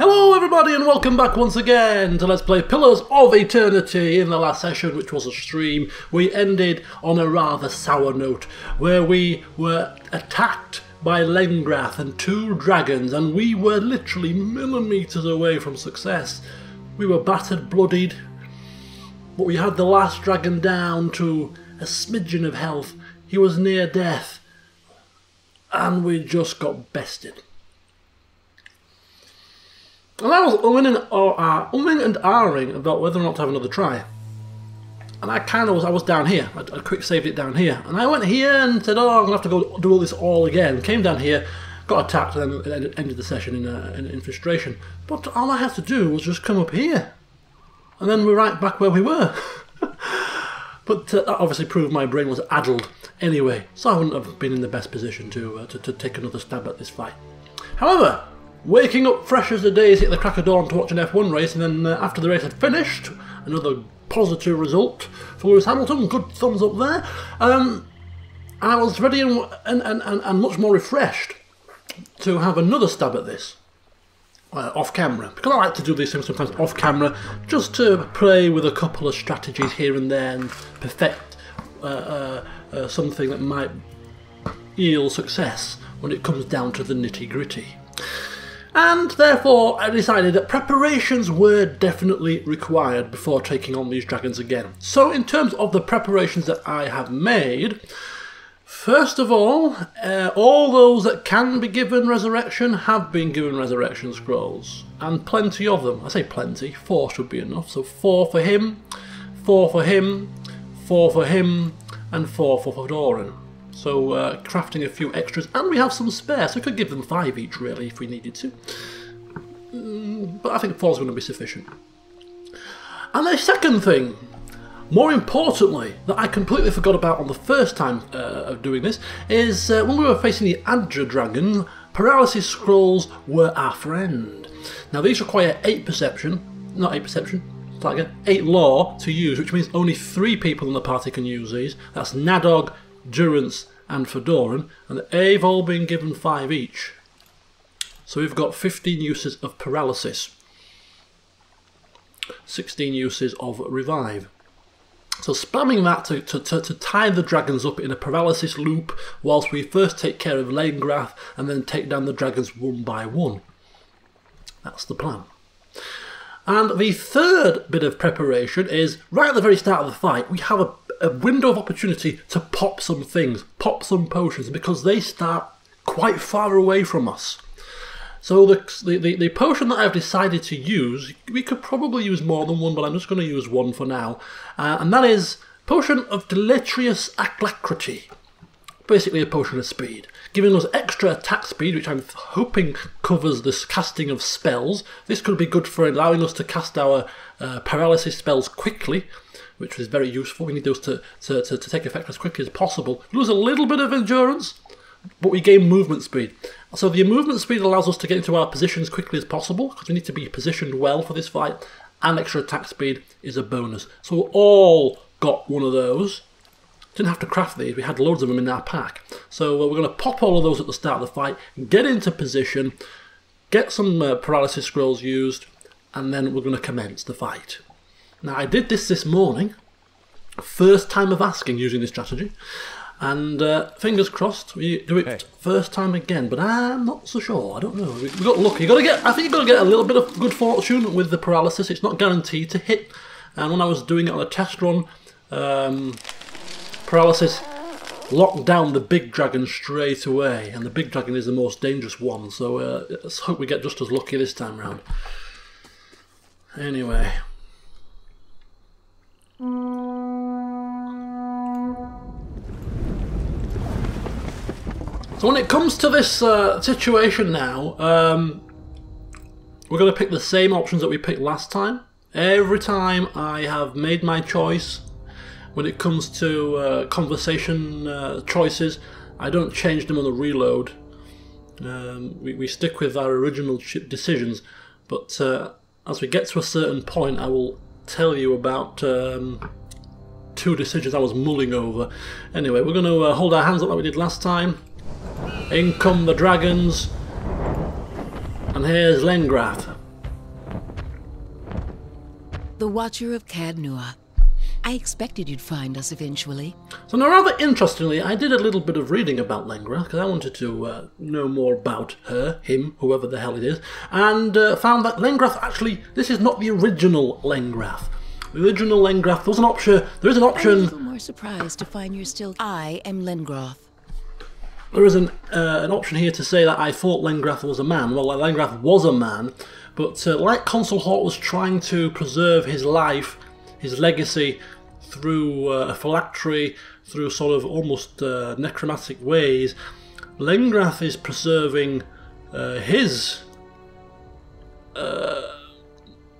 Hello everybody and welcome back once again to Let's Play Pillars of Eternity. In the last session, which was a stream, we ended on a rather sour note where we were attacked by Lengrath and two dragons and we were literally millimetres away from success. We were battered, bloodied, but we had the last dragon down to a smidgen of health. He was near death and we just got bested. And I was umming and ahhing about whether or not to have another try. And I was down here. I quick saved it down here. And I went here and said, oh, I'm going to have to go do all this all again. Came down here, got attacked, and then ended the session in frustration. But all I had to do was just come up here. And then we're right back where we were. But that obviously proved my brain was addled anyway. So I wouldn't have been in the best position to take another stab at this fight. However, waking up fresh as a daisy at the crack of dawn to watch an F1 race, and then after the race had finished, another positive result for Lewis Hamilton, good thumbs up there, I was ready and much more refreshed to have another stab at this, off camera, because I like to do these things sometimes off camera, just to play with a couple of strategies here and there and perfect something that might yield success when it comes down to the nitty-gritty. And therefore I decided that preparations were definitely required before taking on these dragons again. So in terms of the preparations that I have made, first of all those that can be given resurrection have been given resurrection scrolls. And plenty of them. I say plenty, 4 should be enough. So 4 for him, 4 for him, 4 for him, and 4 for Fedoran. So crafting a few extras, and we have some spare, so we could give them 5 each really if we needed to. But I think 4 is going to be sufficient. And the second thing, more importantly, that I completely forgot about on the first time of doing this, is when we were facing the Adja dragon, paralysis scrolls were our friend. Now these require 8 perception, not 8 perception, start again, 8 law to use, which means only 3 people in the party can use these. That's Nadog, Durance and Fedoran, and they've all been given 5 each. So we've got 15 uses of paralysis, 16 uses of revive. So spamming that to tie the dragons up in a paralysis loop whilst we first take care of Lengrath and then take down the dragons one by one. That's the plan. And the third bit of preparation is, right at the very start of the fight, we have a window of opportunity to pop some things, pop some potions, because they start quite far away from us. So the potion that I've decided to use, we could probably use more than one, but I'm just going to use one for now, and that is Potion of Deleterious Alacrity. Basically a potion of speed, giving us extra attack speed, which I'm hoping covers the casting of spells. This could be good for allowing us to cast our paralysis spells quickly, which is very useful. We need those to take effect as quickly as possible. We lose a little bit of endurance, but we gain movement speed. So the movement speed allows us to get into our positions as quickly as possible, because we need to be positioned well for this fight, and extra attack speed is a bonus. So we all got one of those. Didn't have to craft these, we had loads of them in our pack. So we're going to pop all of those at the start of the fight, get into position, get some paralysis scrolls used, and then we're going to commence the fight. Now I did this morning, first time of asking using this strategy, and fingers crossed we do it first time again, but I'm not so sure, I don't know. We got lucky. I think you've got to get a little bit of good fortune with the paralysis. It's not guaranteed to hit, and when I was doing it on a test run, paralysis locked down the big dragon straight away, and the big dragon is the most dangerous one, so let's hope we get just as lucky this time round. Anyway. So when it comes to this situation now, we're going to pick the same options that we picked last time. Every time I have made my choice, when it comes to conversation choices, I don't change them on the reload. We stick with our original decisions, but as we get to a certain point, I will tell you about 2 decisions I was mulling over. Anyway, we're going to hold our hands up like we did last time. In come the dragons, and here's Lengrath. The Watcher of Cadnua. I expected you'd find us eventually. So now, rather interestingly, I did a little bit of reading about Lengrath, because I wanted to know more about her, him, whoever the hell it is, and found that Lengrath, actually, this is not the original Lengrath. The original Lengrath, there is an option... I'm a little more surprised to find you're still... I am Lengroth. There is an option here to say that I thought Lengrath was a man. Well, Lengrath was a man, but like Consul Hort was trying to preserve his life, his legacy, through a phylactery, through sort of almost necromantic ways, Lengrath is preserving his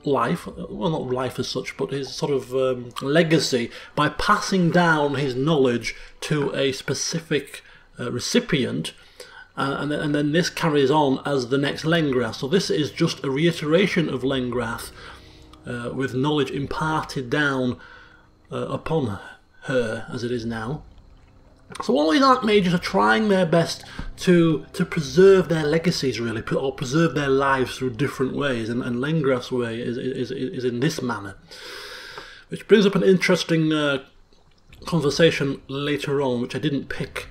life, well, not life as such, but his sort of legacy, by passing down his knowledge to a specific recipient, and then this carries on as the next Lengrath. So this is just a reiteration of Lengrath, with knowledge imparted down upon her as it is now. So all these Archmages are trying their best to preserve their legacies, really, or preserve their lives through different ways, and Lengrath's way is in this manner. Which brings up an interesting conversation later on, which I didn't pick,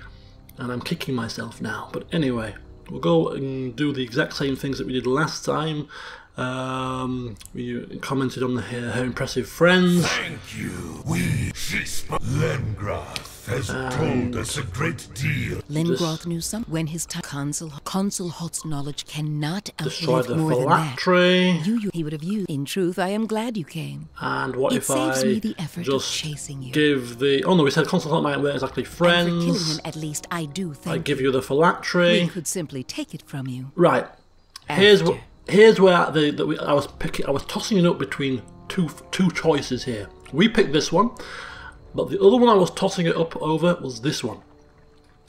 and I'm kicking myself now. But anyway, we'll go and do the exact same things that we did last time. We commented on her impressive friends. Thank you. Lengrath has told us a great deal. Lengroth knew something when his Consul Hort's knowledge cannot destroy outlive the more phylactery. than that. He would have used. In truth, I am glad you came. And what It if saves I me the effort of just chasing you. give the... Oh no, we said Consul Hort might weren't exactly friends. And for killing him, at least I do thank I give you the phylactery. We could simply take it from you. Right. Here's where I was tossing it up between two choices here. We picked this one, but the other one I was tossing it up over was this one.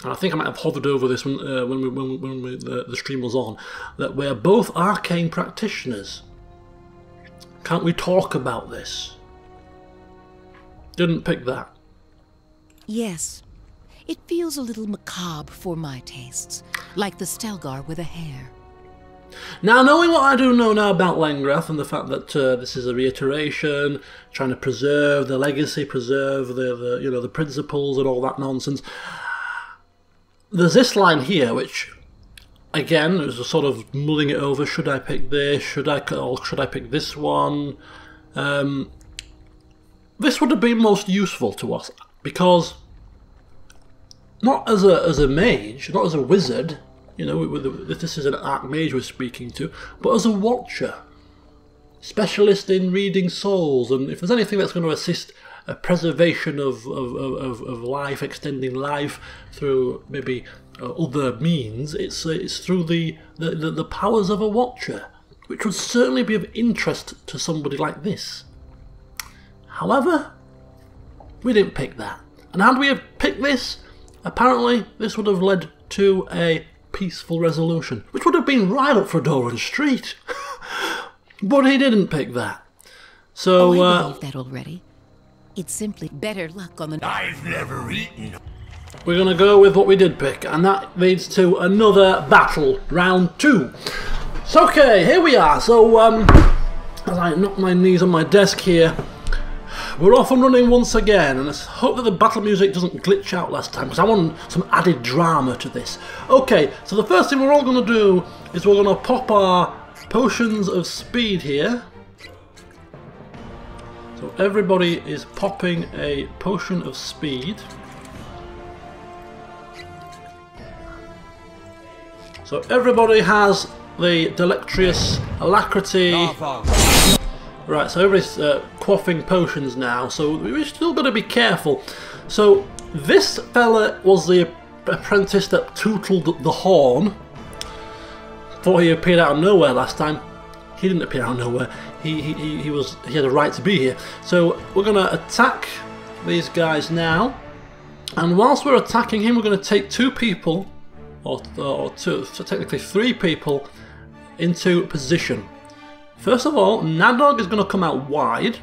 And I think I might have hovered over this one when the stream was on. That we're both arcane practitioners. Can't we talk about this? Didn't pick that. Yes. It feels a little macabre for my tastes, like the Stelgar with a hair. Now, knowing what I do know now about Lengrath and the fact that this is a reiteration, trying to preserve the legacy, preserve the principles and all that nonsense, there's this line here, which again is a sort of mulling it over. Should I pick this? Should I pick this one? This would have been most useful to us because not as a mage, not as a wizard. You know, this is an Archmage we're speaking to, but as a watcher, specialist in reading souls, and if there's anything that's going to assist a preservation of life, extending life through maybe other means, it's through the powers of a watcher, which would certainly be of interest to somebody like this. However, we didn't pick that, and had we have picked this, apparently this would have led to a peaceful resolution, which would have been right up Fedoran Street. But he didn't pick that. So I believe that already. It's simply better luck on the... I've never eaten. We're going to go with what we did pick, and that leads to another battle, round 2. So okay, here we are. So as I knock my knees on my desk here, we're off and running once again, and let's hope that the battle music doesn't glitch out last time, because I want some added drama to this. Okay, so the first thing we're all going to do is we're going to pop our potions of speed here. So everybody is popping a potion of speed. So everybody has the Delectrious Alacrity. Right, so everybody's quaffing potions now, so we've still got to be careful. So this fella was the apprentice that tootled the horn. Thought he appeared out of nowhere last time. He didn't appear out of nowhere. He had a right to be here. So we're going to attack these guys now, and whilst we're attacking him, we're going to take 2 people, or two, so technically 3 people, into position. First of all, Nadog is going to come out wide.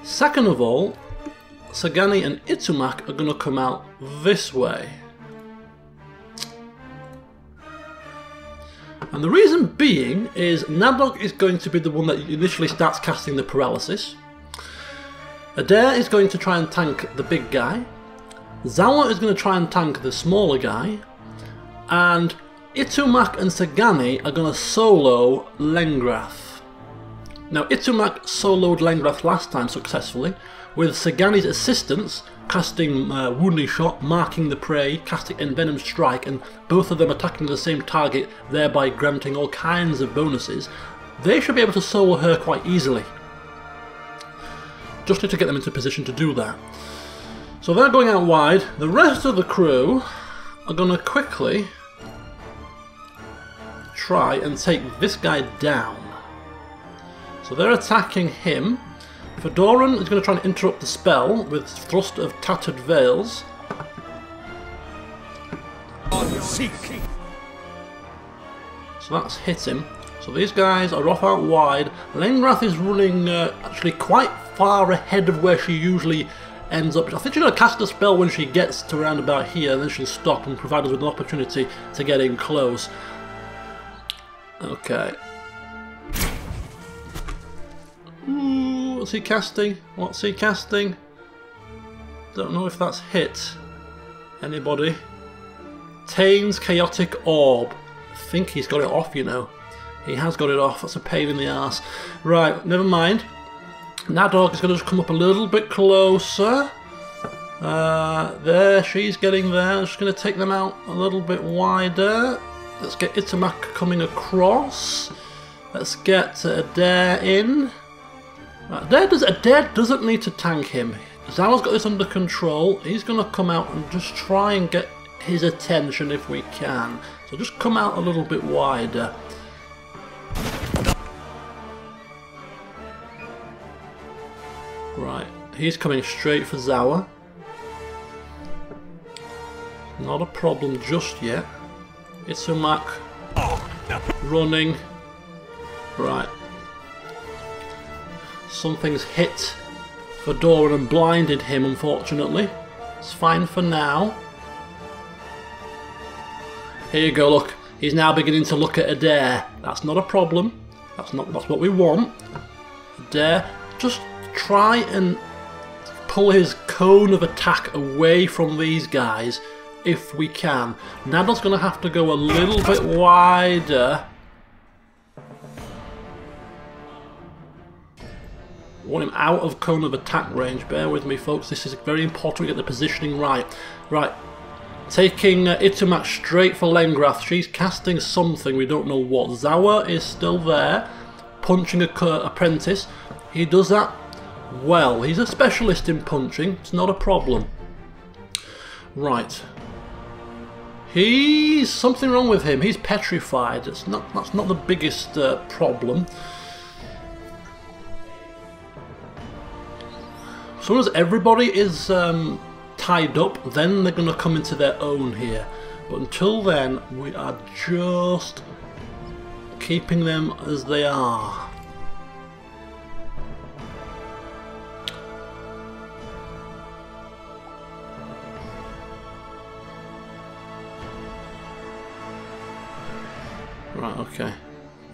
Second of all, Sagani and Itsumak are going to come out this way. And the reason being is Nadog is going to be the one that initially starts casting the paralysis. Adair is going to try and tank the big guy. Zawa is going to try and tank the smaller guy. And Itumak and Sagani are going to solo Lengrath. Now Itumak soloed Lengrath last time successfully, with Sagani's assistance casting Wounding Shot, marking the prey, casting Envenomed Strike, and both of them attacking the same target, thereby granting all kinds of bonuses. They should be able to solo her quite easily. Just need to get them into position to do that. So they're going out wide. The rest of the crew are going to quickly try and take this guy down. So they're attacking him. Fedoran is going to try and interrupt the spell with Thrust of Tattered Veils. So that's hit him. So these guys are off out wide. Lengrath is running actually quite far ahead of where she usually ends up. I think she's going to cast a spell when she gets to around about here, and then she'll stop and provide us with an opportunity to get in close. Okay. Ooh, what's he casting? What's he casting? Don't know if that's hit. Anybody? Tane's Chaotic Orb. I think he's got it off, you know. He has got it off. That's a pain in the arse. Right, never mind. Nadog is going to just come up a little bit closer. There, she's getting there. I'm just going to take them out a little bit wider. Let's get Itumak coming across. Let's get Adair in. Adair doesn't need to tank him. Zawa's got this under control. He's going to come out and just try and get his attention if we can. So just come out a little bit wider. Right, he's coming straight for Zawa. Not a problem just yet. Itumak running. Right. Something's hit Fedoran and blinded him, unfortunately. It's fine for now. Here you go, look. He's now beginning to look at Adair. That's not a problem. That's what we want. Adair, just try and pull his cone of attack away from these guys if we can. Nadal's going to have to go a little bit wider. I want him out of cone of attack range. Bear with me, folks. This is very important we get the positioning right. Right. Taking Itumak straight for Lengrath. She's casting something, we don't know what. Zawa is still there, punching a apprentice. He does that well. He's a specialist in punching. It's not a problem. Right. He's something wrong with him. He's petrified. That's not the biggest problem. As soon as everybody is tied up, then they're going to come into their own here. But until then, we are just keeping them as they are. Right, okay.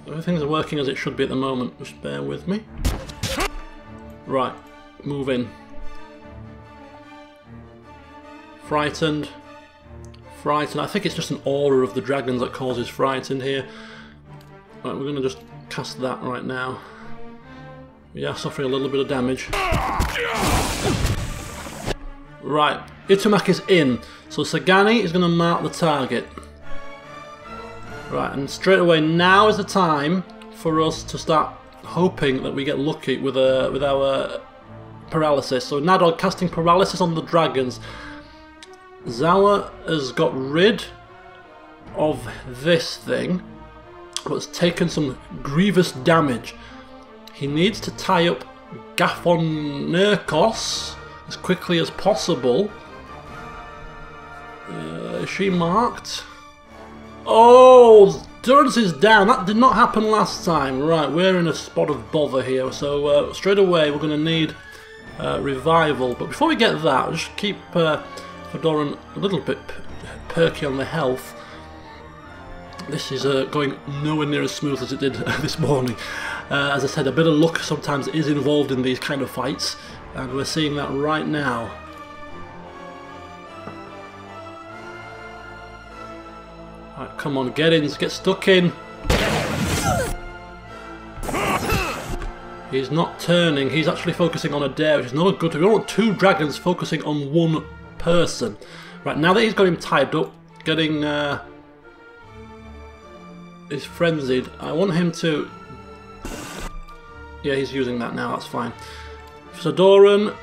Everything's working as it should be at the moment. Just bear with me. Right, move in. Frightened. Frightened. I think it's just an aura of the dragons that causes frightened here. Right, we're going to just cast that right now. We are suffering a little bit of damage. Right, Itumak is in. So Sagani is going to mark the target. Right, and straight away now is the time for us to start hoping that we get lucky with our paralysis. So Nadog casting paralysis on the dragons. Zawa has got rid of this thing, but has taken some grievous damage. He needs to tie up Gaffon Nerkos as quickly as possible. Is she marked? Oh, Durance is down. That did not happen last time. Right, we're in a spot of bother here. So straight away we're going to need revival. But before we get that, we'll just keep Fedoran a little bit perky on the health. This is going nowhere near as smooth as it did this morning. As I said, a bit of luck sometimes is involved in these kind of fights. And we're seeing that right now. Right, come on, get in, get stuck in. He's not turning, he's actually focusing on a dare, which is not a good thing. We don't want two dragons focusing on one person. Right, now that he's got him tied up, getting he's frenzied, I want him to... Yeah, he's using that now, that's fine. Fedoran,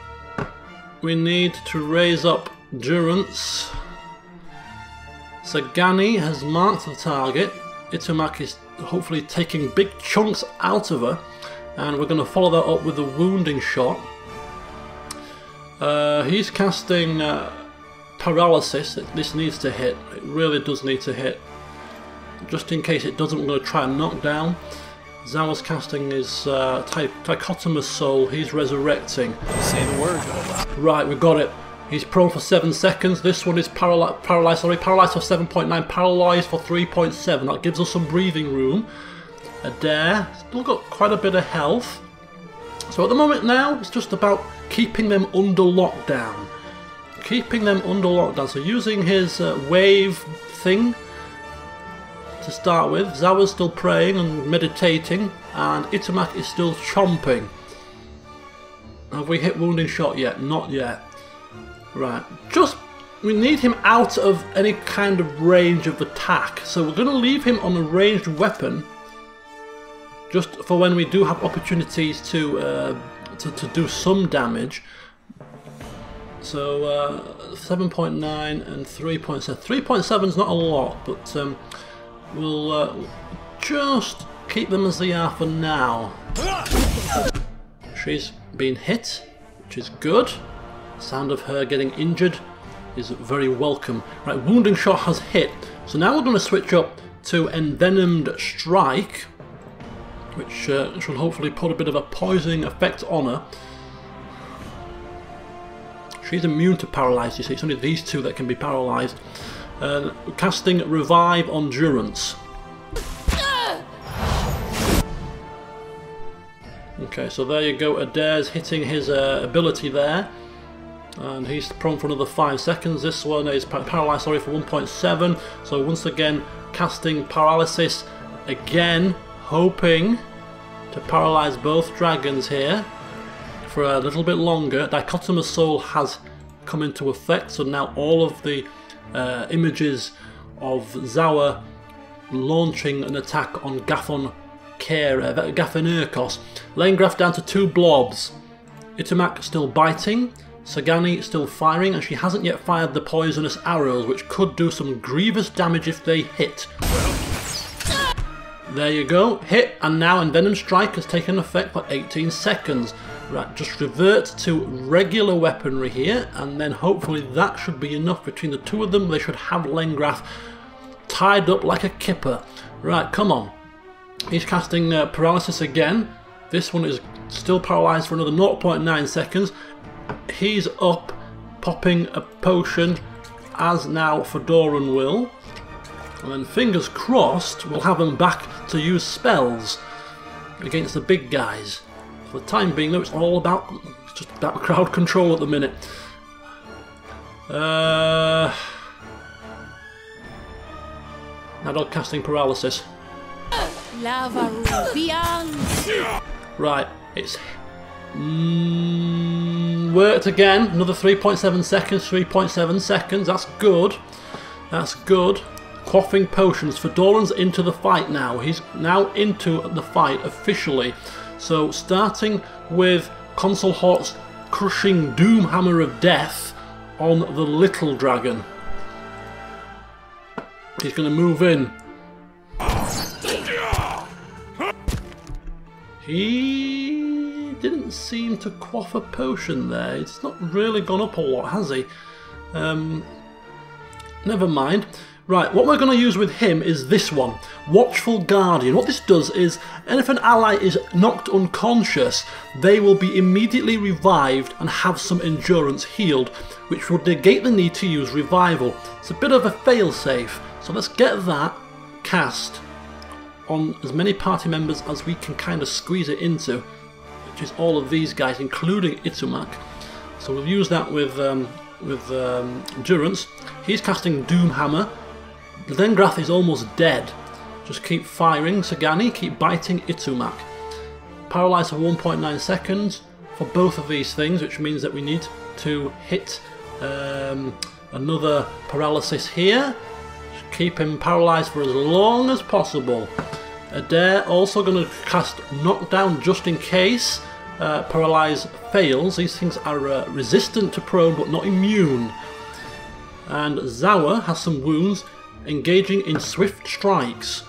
we need to raise up Durance. Sagani has marked the target. Itumak is hopefully taking big chunks out of her. And we're going to follow that up with a wounding shot. He's casting paralysis. This needs to hit. It really does need to hit. Just in case it doesn't, we're going to try and knock down. Zawa's casting his dichotomous soul. He's resurrecting. Say the word. Right, we got it. He's prone for 7 seconds. This one is paralyzed for 7.9, paralyzed for 3.7. That gives us some breathing room. Adair, still got quite a bit of health. So at the moment now, it's just about keeping them under lockdown. Keeping them under lockdown. So using his wave thing to start with. Zawa's still praying and meditating, and Itumak is still chomping. Have we hit wounding shot yet? Not yet. Right, we need him out of any kind of range of attack. So we're going to leave him on a ranged weapon, just for when we do have opportunities to do some damage. So 7.9 and 3.7. 3.7 is not a lot, but we'll just keep them as they are for now. She's been hit, which is good. Sound of her getting injured is very welcome. Right, wounding shot has hit. So now we're going to switch up to envenomed strike, which should hopefully put a bit of a poisoning effect on her. She's immune to paralyze, you see. It's only these two that can be paralyzed. Casting revive on Durance. Okay, so there you go. Adair's hitting his ability there. And he's prone for another 5 seconds. This one is paralyzed, for 1.7. So once again, casting paralysis again, hoping to paralyze both dragons here for a little bit longer. Dichotomous Soul has come into effect, so now all of the images of Zawa launching an attack on Gaffon Urkos, laying Graf down to 2 blobs. Itumak still biting, Sagani still firing, and she hasn't yet fired the poisonous arrows, which could do some grievous damage if they hit. There you go, hit, and now Envenomed Strike has taken effect for 18 seconds. Right, just revert to regular weaponry here, and then hopefully that should be enough between the two of them. They should have Lengraf tied up like a kipper. Right, come on. He's casting paralysis again. This one is still paralyzed for another 0.9 seconds. He's up, popping a potion, as now Fedoran will. And then fingers crossed, we'll have him back to use spells against the big guys. For the time being, though, it's all about just about crowd control at the minute. Now dog casting paralysis. Right, it's worked again. Another 3.7 seconds. 3.7 seconds. That's good. That's good. Quaffing potions. Fedoran's into the fight now. He's now into the fight officially. So starting with Consul Hort's crushing Doom Hammer of Death on the little dragon. He's going to move in. He didn't seem to quaff a potion there. It's not really gone up a lot, has he? Never mind. Right, what we're going to use with him is this one, Watchful Guardian. What this does is, if an ally is knocked unconscious, they will be immediately revived and have some endurance healed, which would negate the need to use revival. It's a bit of a fail-safe, so let's get that cast on as many party members as we can kind of squeeze it into. which is all of these guys, including Itumak. So we'll use that with Durance. He's casting Doom Hammer. Lengrath is almost dead. Just keep firing Sagani, keep biting Itumak. Paralyzed for 1.9 seconds for both of these things, which means that we need to hit another paralysis here. Just keep him paralyzed for as long as possible. Adair also going to cast Knockdown just in case Paralyze fails. These things are resistant to prone but not immune. And Zawa has some wounds, engaging in Swift Strikes.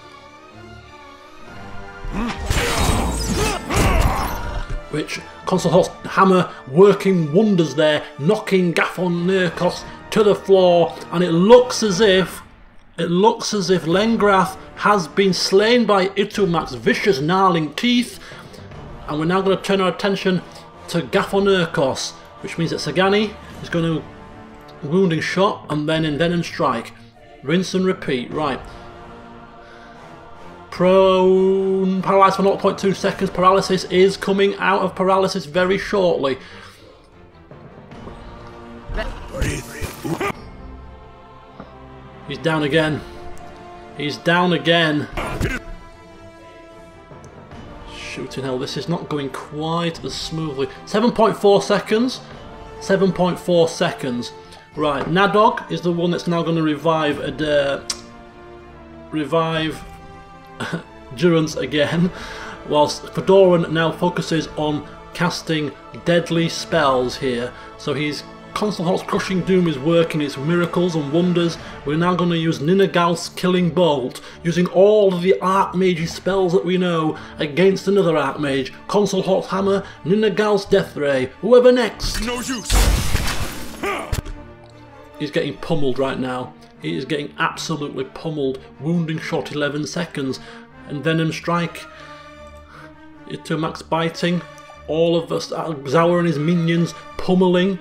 Which Consulhort's hammer working wonders there, knocking Gaffon Nirkos to the floor, and it looks as if Lengrath has been slain by Itumak's vicious gnarling teeth, and we're now going to turn our attention to Gaffon Nirkos, which means that Sagani is going to wounding shot and then envenom strike. Rinse and repeat. Right. Prone, paralyzed for 0.2 seconds. Paralysis is coming out of paralysis very shortly. He's down again. He's down again. Shooting hell, this is not going quite as smoothly. 7.4 seconds. 7.4 seconds. Right, Nadog is the one that's now going to revive Durance again, whilst Fedoran now focuses on casting deadly spells here. So he's Consulhort's Crushing Doom is working its miracles and wonders. We're now going to use Ninagal's Killing Bolt, using all of the Archmage spells that we know against another Archmage. Consulhort's Hammer, Ninagal's Death Ray. Whoever next? No use. He's getting pummeled right now. He is getting absolutely pummeled. Wounding shot 11 seconds. Envenom strike. Itumak's biting. All of us, Zawa and his minions pummeling.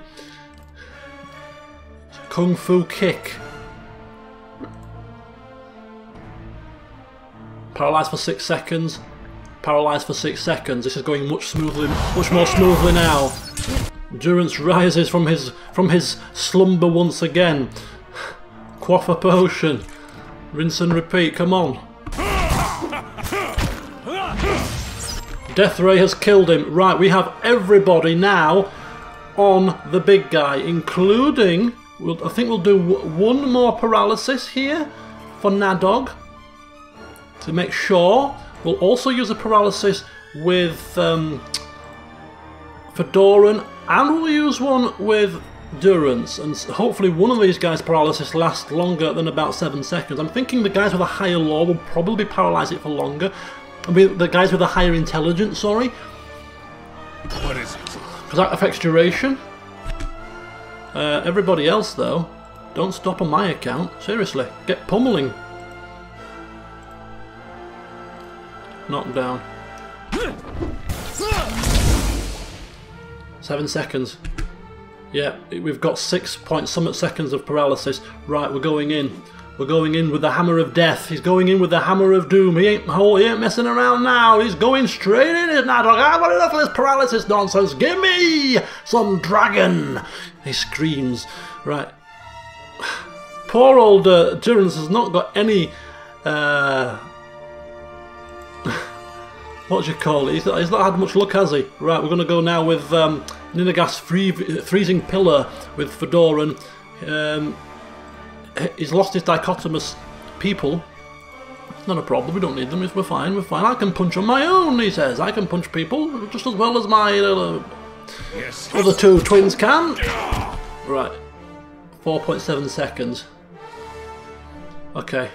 Kung Fu kick. Paralyzed for 6 seconds. Paralyzed for 6 seconds. This is going much more smoothly now. Durance rises from his slumber once again. Quaff a potion. Rinse and repeat, come on. Death Ray has killed him. Right, we have everybody now on the big guy, including, I think we'll do one more paralysis here for Nadog to make sure. We'll also use a paralysis with Fedoran, and we'll use one with Durance, and hopefully one of these guys' paralysis lasts longer than about 7 seconds. I'm thinking the guys with a higher law will probably paralyze it for longer. I mean, the guys with a higher intelligence, sorry. What is it? Because that affects duration. Everybody else, though, don't stop on my account. Seriously, get pummeling. Knockdown. 7 seconds. Yeah, we've got 6-point-something seconds of paralysis. Right, we're going in. We're going in with the Hammer of Death. He's going in with the Hammer of Doom. He ain't messing around now. He's going straight in it now. I've got enough of this paralysis nonsense. Give me some dragon. He screams. Right. Poor old Durance has not got any... what do you call it? He's not had much luck, has he? Right, we're going to go now with Ninagas Freezing Pillar with Fedoran. He's lost his dichotomous people. It's not a problem, we don't need them, we're fine, we're fine. I can punch on my own, he says. I can punch people just as well as my other two twins can. Right. 4.7 seconds. Okay.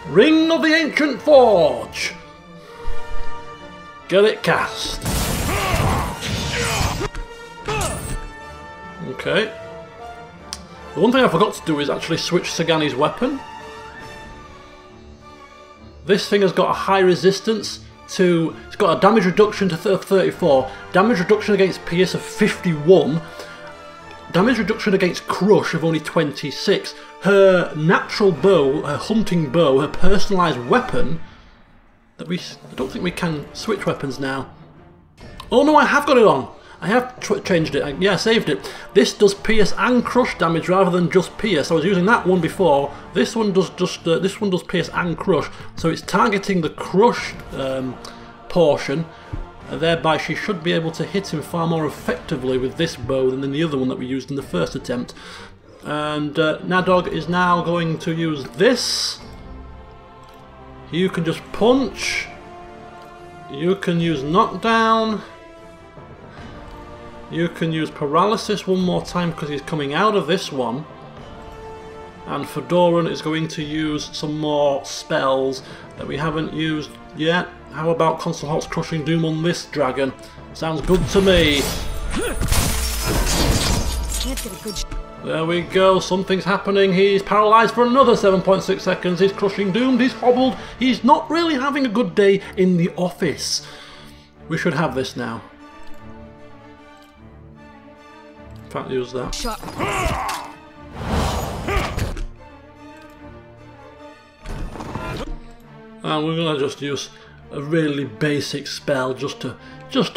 Ring of the Ancient Forge! Get it cast. Okay. The one thing I forgot to do is actually switch Sagani's weapon. This thing has got a high resistance to... It's got a damage reduction to 34, damage reduction against Pierce of 51, damage reduction against Crush of only 26. Her natural bow, her hunting bow, her personalised weapon that I don't think we can switch weapons now. Oh no, I have got it on. I have changed it. Yeah, I saved it. This does pierce and crush damage rather than just pierce. I was using that one before. This one does this one does pierce and crush. So it's targeting the crushed portion. Thereby, she should be able to hit him far more effectively with this bow than in the other one that we used in the first attempt. And Nadog is now going to use this. You can just punch. You can use knockdown. You can use paralysis one more time because he's coming out of this one. And Fedoran is going to use some more spells that we haven't used yet. How about Constant Halt's Crushing Doom on this dragon? Sounds good to me. There we go, something's happening. He's paralysed for another 7.6 seconds. He's Crushing Doomed, he's hobbled. He's not really having a good day in the office. We should have this now. Can't use that. And we're gonna just use a really basic spell just to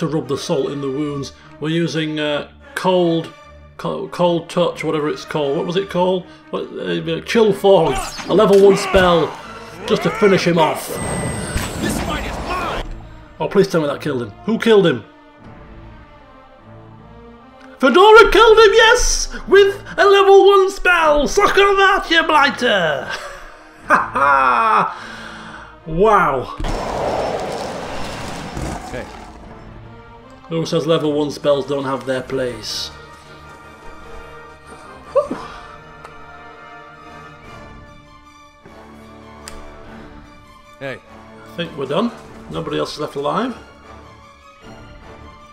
rub the salt in the wounds. We're using cold touch, whatever it's called. What was it called? Chill Fog, a level 1 spell, just to finish him off. This fight is mine. Oh, please tell me that killed him. Who killed him? Fedoran killed him, yes! With a level 1 spell! Suck on that, you blighter! Ha ha! Wow. Hey. Who says level 1 spells don't have their place? Whew. Hey. I think we're done. Nobody else is left alive.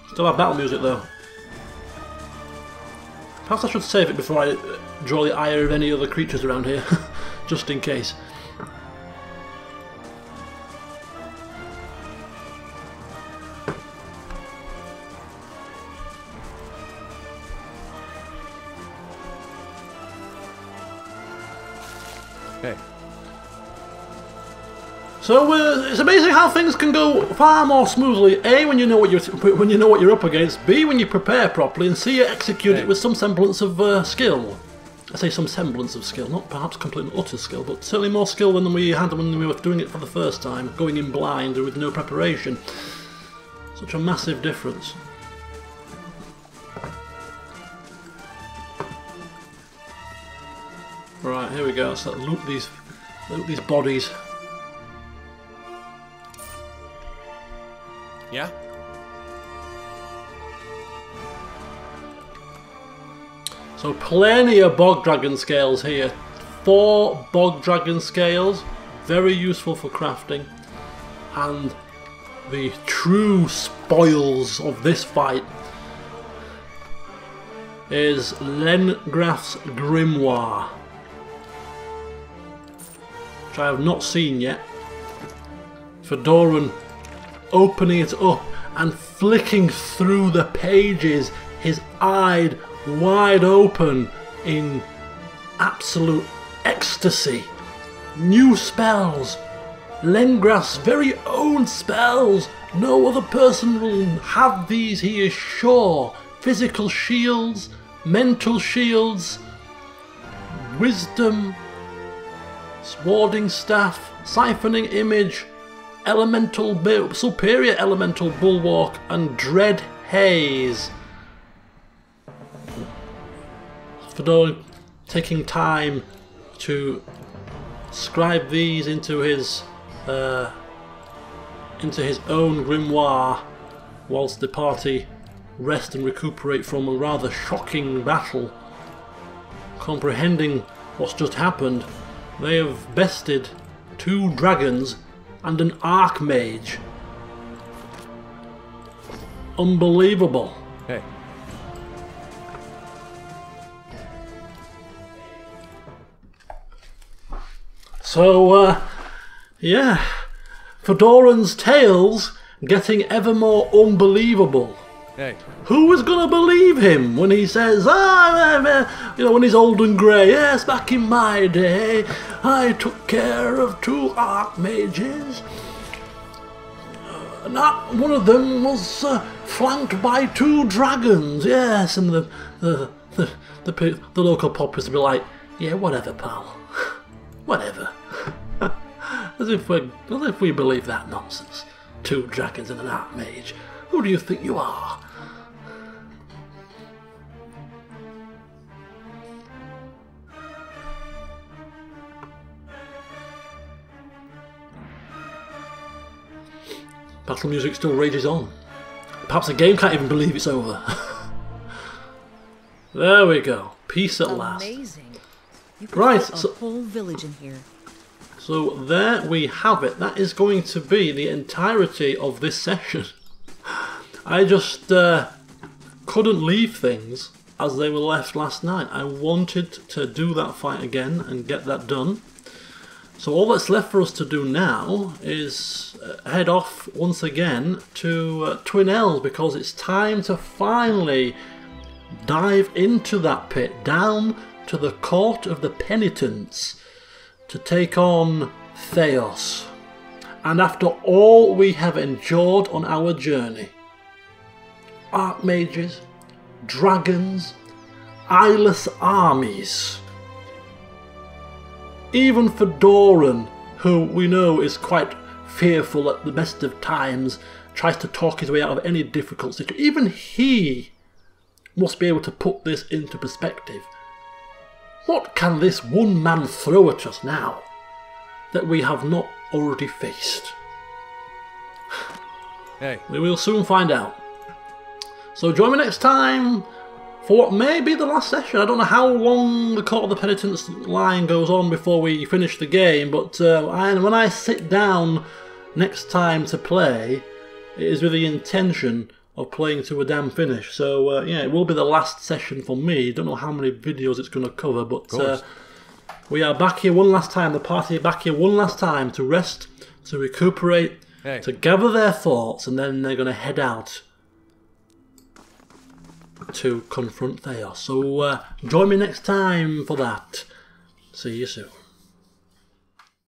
Still have battle music though. Perhaps I should save it before I draw the ire of any other creatures around here, just in case. Hey. So it's amazing how things can go far more smoothly. A, when you know what you're up against. B, when you prepare properly, and C, you execute it with some semblance of skill. I say some semblance of skill, not perhaps complete and utter skill, but certainly more skill than we had when we were doing it for the first time, going in blind and with no preparation. Such a massive difference. Right, here we go. Let's loot these bodies. Yeah? So plenty of bog dragon scales here. 4 bog dragon scales, very useful for crafting. And the true spoils of this fight is Lengrath's Grimoire, which I have not seen yet. Fedoran opening it up and flicking through the pages, his eyes wide open in absolute ecstasy. New spells, Lengrath's very own spells. No other person will have these, he is sure. Physical shields, mental shields, wisdom, warding staff, siphoning image, superior elemental bulwark, and dread haze. Fedoran taking time to scribe these into his own grimoire, whilst the party rest and recuperate from a rather shocking battle. Comprehending what's just happened, they have bested 2 dragons and an Archmage. Unbelievable. Hey. So, yeah, Fedoran's tales getting ever more unbelievable. Hey. Who is gonna believe him when he says, when he's old and grey, yes, back in my day, I took care of 2 Archmages. And that one of them was flanked by 2 dragons, yes, and the local populace will be like, yeah, whatever, pal. Whatever. as if we believe that nonsense. 2 dragons and an Archmage. Who do you think you are? Battle music still rages on. Perhaps the game can't even believe it's over. There we go. Peace at last. Amazing. You could Right, put a whole village in here. So there we have it. That is going to be the entirety of this session. I just couldn't leave things as they were left last night. I wanted to do that fight again and get that done. So all that's left for us to do now is head off once again to Twin Elves, because it's time to finally dive into that pit, down to the Court of the Penitents, to take on Theos. And after all we have endured on our journey, Archmages, dragons, eyeless armies, even Fedoran, who we know is quite fearful at the best of times, tries to talk his way out of any difficult situation. Even he must be able to put this into perspective. What can this one man throw at us now that we have not already faced? Hey. We will soon find out. So join me next time for what may be the last session. I don't know how long the Court of the Penitents line goes on before we finish the game, but when I sit down next time to play, it is with the intention of playing to a damn finish. So yeah, it will be the last session for me. Don't know how many videos it's going to cover, but we are back here one last time. The party are back here one last time to rest, to recuperate, to gather their thoughts, and then they're going to head out to confront Theos. So join me next time for that. See you soon.